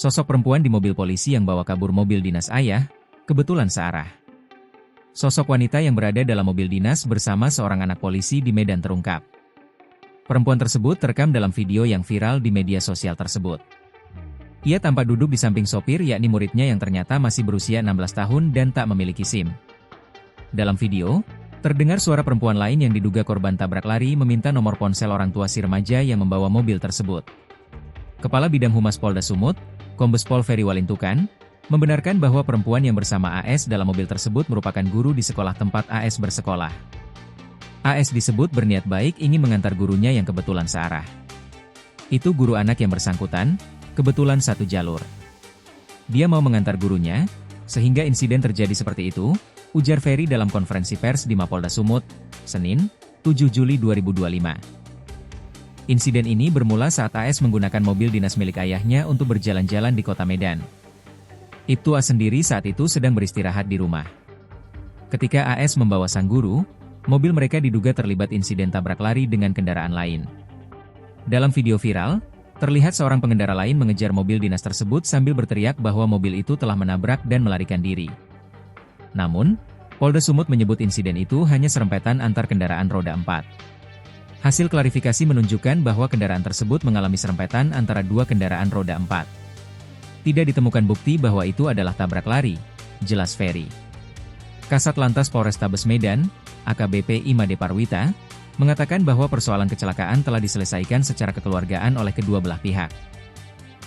Sosok perempuan di mobil polisi yang bawa kabur mobil dinas ayah, kebetulan searah. Sosok wanita yang berada dalam mobil dinas bersama seorang anak polisi di Medan terungkap. Perempuan tersebut terekam dalam video yang viral di media sosial tersebut. Ia tampak duduk di samping sopir yakni muridnya yang ternyata masih berusia 16 tahun dan tak memiliki SIM. Dalam video, terdengar suara perempuan lain yang diduga korban tabrak lari meminta nomor ponsel orang tua si remaja yang membawa mobil tersebut. Kepala Bidang Humas Polda Sumut, Kombes Pol Ferry Walintukan, membenarkan bahwa perempuan yang bersama AS dalam mobil tersebut merupakan guru di sekolah tempat AS bersekolah. AS disebut berniat baik ingin mengantar gurunya yang kebetulan searah. Itu guru anak yang bersangkutan, kebetulan satu jalur. Dia mau mengantar gurunya, sehingga insiden terjadi seperti itu, ujar Ferry dalam konferensi pers di Mapolda Sumut, Senin, 7 Juli 2025. Insiden ini bermula saat AS menggunakan mobil dinas milik ayahnya untuk berjalan-jalan di kota Medan. Ibtu A sendiri saat itu sedang beristirahat di rumah. Ketika AS membawa sang guru, mobil mereka diduga terlibat insiden tabrak lari dengan kendaraan lain. Dalam video viral, terlihat seorang pengendara lain mengejar mobil dinas tersebut sambil berteriak bahwa mobil itu telah menabrak dan melarikan diri. Namun, Polda Sumut menyebut insiden itu hanya serempetan antar kendaraan roda 4. Hasil klarifikasi menunjukkan bahwa kendaraan tersebut mengalami serempetan antara dua kendaraan roda 4. Tidak ditemukan bukti bahwa itu adalah tabrak lari, jelas Ferry. Kasat Lantas Polrestabes Medan, AKBP Imade Parwita, mengatakan bahwa persoalan kecelakaan telah diselesaikan secara kekeluargaan oleh kedua belah pihak.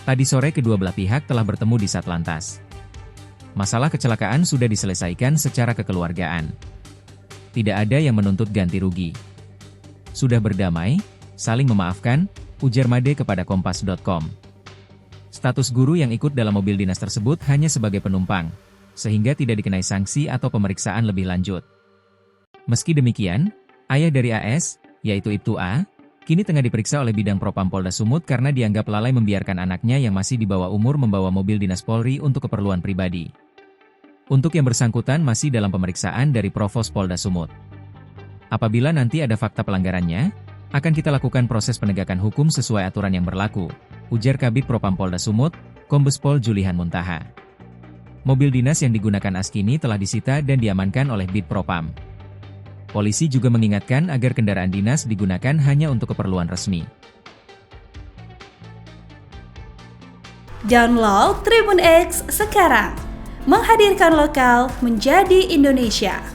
Tadi sore kedua belah pihak telah bertemu di Satlantas. Masalah kecelakaan sudah diselesaikan secara kekeluargaan. Tidak ada yang menuntut ganti rugi. Sudah berdamai, saling memaafkan, ujar Made kepada Kompas.com. Status guru yang ikut dalam mobil dinas tersebut hanya sebagai penumpang, sehingga tidak dikenai sanksi atau pemeriksaan lebih lanjut. Meski demikian, ayah dari AS, yaitu Ibtu A, kini tengah diperiksa oleh Bidang Propam Polda Sumut karena dianggap lalai membiarkan anaknya yang masih di bawah umur membawa mobil dinas Polri untuk keperluan pribadi. Untuk yang bersangkutan masih dalam pemeriksaan dari Provos Polda Sumut. Apabila nanti ada fakta pelanggarannya, akan kita lakukan proses penegakan hukum sesuai aturan yang berlaku, ujar Kabid Propam Polda Sumut, Kombes Pol Julihan Muntaha. Mobil dinas yang digunakan AS kini telah disita dan diamankan oleh Bid Propam. Polisi juga mengingatkan agar kendaraan dinas digunakan hanya untuk keperluan resmi. Download Tribun X sekarang, menghadirkan lokal menjadi Indonesia.